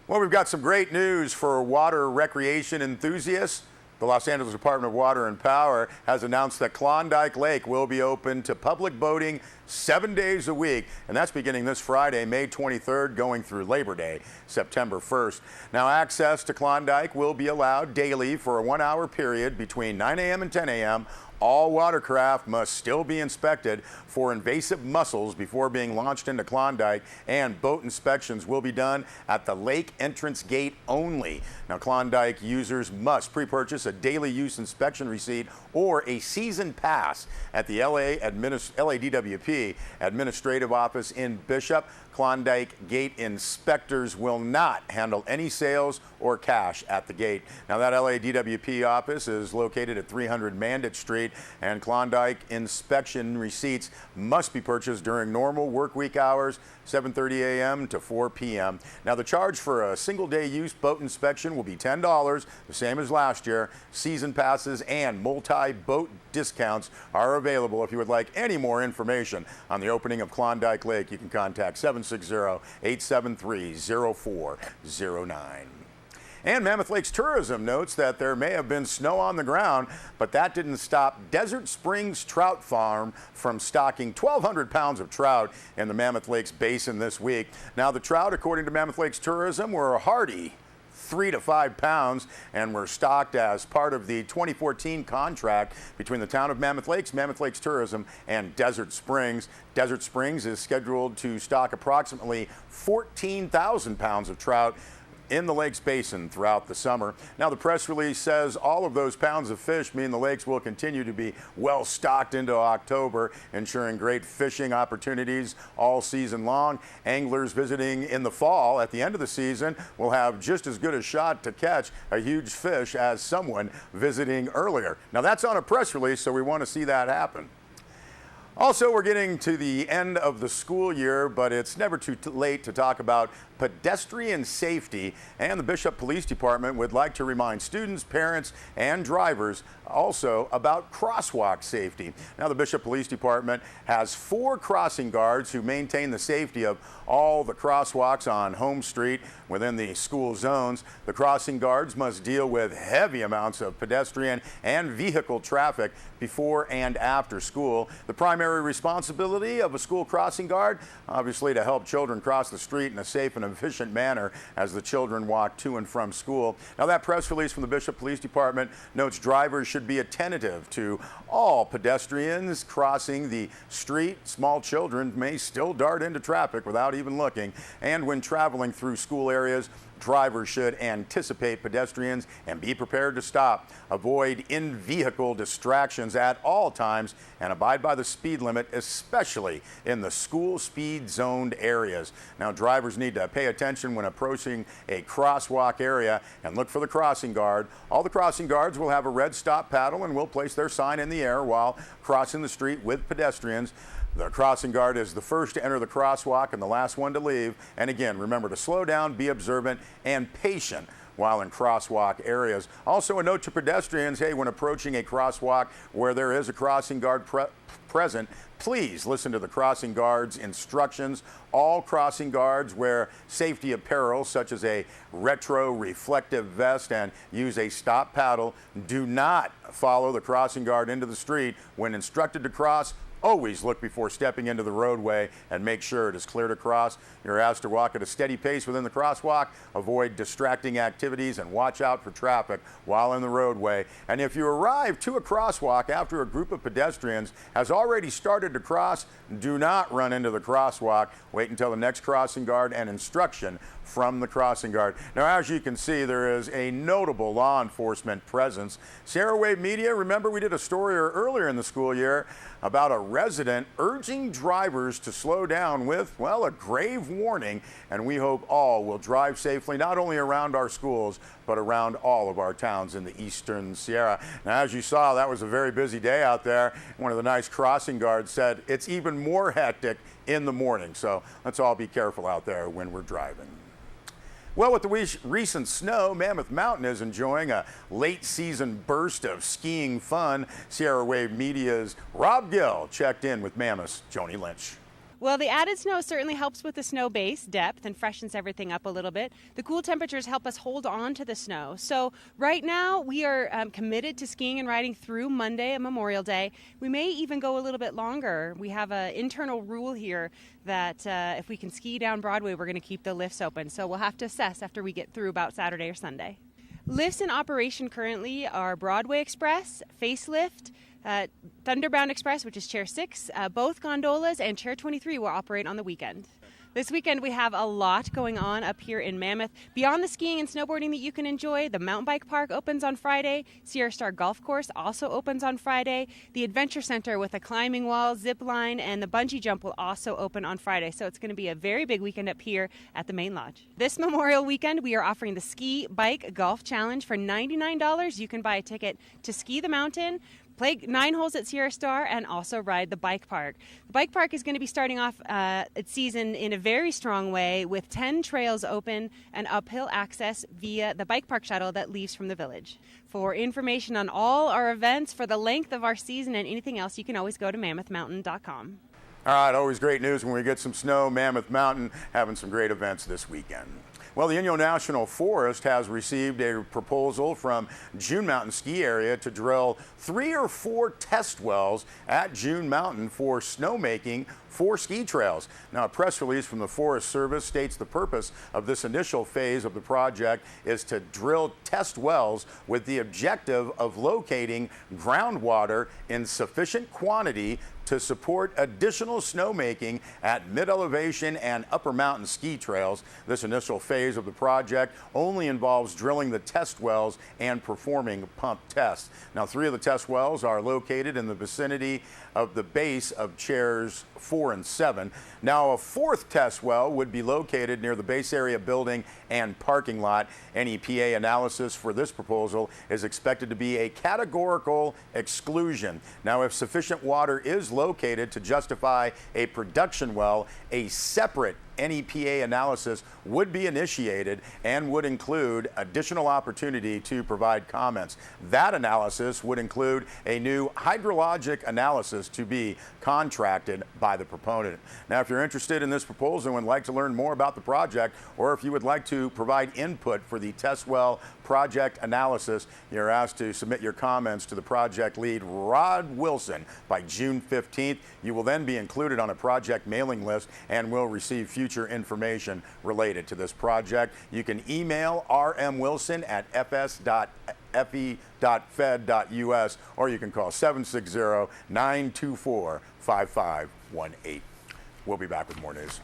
Well, we've got some great news for water recreation enthusiasts. The Los Angeles Department of Water and Power has announced that Klondike Lake will be open to public boating 7 days a week, and that's beginning this Friday, May 23rd, going through Labor Day, September 1st. Now, access to Klondike will be allowed daily for a 1-hour period between 9 a.m. and 10 a.m. All watercraft must still be inspected for invasive mussels before being launched into Klondike, and boat inspections will be done at the lake entrance gate only. Now, Klondike users must pre-purchase a daily use inspection receipt or a season pass at the LADWP Administrative Office in Bishop. Klondike gate inspectors will not handle any sales or cash at the gate. Now, that LADWP office is located at 300 Mandich Street, and Klondike inspection receipts must be purchased during normal work week hours, 7:30 a.m. to 4 p.m. Now, the charge for a single-day use boat inspection will be $10, the same as last year. Season passes and multi-boat discounts are available. If you would like any more information on the opening of Klondike Lake, you can contact 760-873-0409. And Mammoth Lakes Tourism notes that there may have been snow on the ground, but that didn't stop Desert Springs Trout Farm from stocking 1,200 pounds of trout in the Mammoth Lakes Basin this week. Now, the trout, according to Mammoth Lakes Tourism, were a hearty 3 to 5 pounds and were stocked as part of the 2014 contract between the town of Mammoth Lakes Tourism, and Desert Springs. Desert Springs is scheduled to stock approximately 14,000 pounds of trout in the lake's basin throughout the summer. Now, the press release says all of those pounds of fish mean the lakes will continue to be well stocked into October, ensuring great fishing opportunities all season long. Anglers visiting in the fall at the end of the season will have just as good a shot to catch a huge fish as someone visiting earlier. Now, that's on a press release, so we want to see that happen. Also, we're getting to the end of the school year, but it's never too late to talk about pedestrian safety, and the Bishop Police Department would like to remind students, parents, and drivers also about crosswalk safety. Now, the Bishop Police Department has 4 crossing guards who maintain the safety of all the crosswalks on Home Street within the school zones. The crossing guards must deal with heavy amounts of pedestrian and vehicle traffic before and after school. The primary responsibility of a school crossing guard, obviously, to help children cross the street in a safe and efficient manner as the children walk to and from school. Now, that press release from the Bishop Police Department notes drivers should be attentive to all pedestrians crossing the street. Small children may still dart into traffic without even looking. And when traveling through school areas, drivers should anticipate pedestrians and be prepared to stop. Avoid in-vehicle distractions at all times and abide by the speed limit, especially in the school speed zoned areas. Now, drivers need to pay attention when approaching a crosswalk area and look for the crossing guard. All the crossing guards will have a red stop paddle and will place their sign in the air while crossing the street with pedestrians. The crossing guard is the first to enter the crosswalk and the last one to leave. And again, remember to slow down, be observant, and patient while in crosswalk areas. Also, a note to pedestrians, hey, when approaching a crosswalk where there is a crossing guard present, please listen to the crossing guard's instructions. All crossing guards wear safety apparel such as a retro reflective vest and use a stop paddle. Do not follow the crossing guard into the street. When instructed to cross, always look before stepping into the roadway and make sure it is clear to cross. You're asked to walk at a steady pace within the crosswalk, avoid distracting activities, and watch out for traffic while in the roadway. And if you arrive to a crosswalk after a group of pedestrians has already started to cross, do not run into the crosswalk. Wait until the next crossing guard and instruction from the crossing guard. Now, as you can see, there is a notable law enforcement presence. Sierra Wave Media, remember we did a story earlier in the school year about a resident urging drivers to slow down with, well, a grave warning, and we hope all will drive safely, not only around our schools, but around all of our towns in the Eastern Sierra. Now, as you saw, that was a very busy day out there. One of the nice crossing guards said it's even more hectic in the morning, so let's all be careful out there when we're driving. Well, with the recent snow, Mammoth Mountain is enjoying a late season burst of skiing fun. Sierra Wave Media's Rob Gill checked in with Mammoth's Joni Lynch. Well, the added snow certainly helps with the snow base depth and freshens everything up a little bit. The cool temperatures help us hold on to the snow. So right now we are committed to skiing and riding through Monday and Memorial Day. We may even go a little bit longer. We have an internal rule here that if we can ski down Broadway, we're going to keep the lifts open. So we'll have to assess after we get through about Saturday or Sunday. Lifts in operation currently are Broadway Express, Facelift, Thunderbound Express, which is Chair 6, both gondolas, and Chair 23 will operate on the weekend. This weekend we have a lot going on up here in Mammoth. Beyond the skiing and snowboarding that you can enjoy, the mountain bike park opens on Friday. Sierra Star Golf Course also opens on Friday. The Adventure Center with a climbing wall, zip line, and the bungee jump will also open on Friday. So it's going to be a very big weekend up here at the main lodge. This Memorial weekend we are offering the Ski Bike Golf Challenge for $99. You can buy a ticket to ski the mountain, play 9 holes at Sierra Star, and also ride the bike park. The bike park is going to be starting off its season in a very strong way with 10 trails open and uphill access via the bike park shuttle that leaves from the village. For information on all our events for the length of our season and anything else, you can always go to mammothmountain.com. All right, always great news when we get some snow. Mammoth Mountain having some great events this weekend. Well, the Inyo National Forest has received a proposal from June Mountain Ski Area to drill 3 or 4 test wells at June Mountain for snowmaking for ski trails. Now, a press release from the Forest Service states the purpose of this initial phase of the project is to drill test wells with the objective of locating groundwater in sufficient quantity to support additional snowmaking at mid-elevation and upper mountain ski trails. This initial phase of the project only involves drilling the test wells and performing pump tests. Now, 3 of the test wells are located in the vicinity of the base of chairs 4 and 7. Now, a 4th test well would be located near the base area building and parking lot. NEPA analysis for this proposal is expected to be a categorical exclusion. Now, if sufficient water is located to justify a production well, a separate NEPA analysis would be initiated and would include additional opportunity to provide comments. That analysis would include a new hydrologic analysis to be contracted by the proponent. Now, if you're interested in this proposal and would like to learn more about the project, or if you would like to provide input for the test well project analysis, you're asked to submit your comments to the project lead, Rod Wilson, by June 15th. You will then be included on a project mailing list and will receive future information related to this project. You can email rmwilson@fs.fe.fed.us, or you can call 760-924-5518. We'll be back with more news.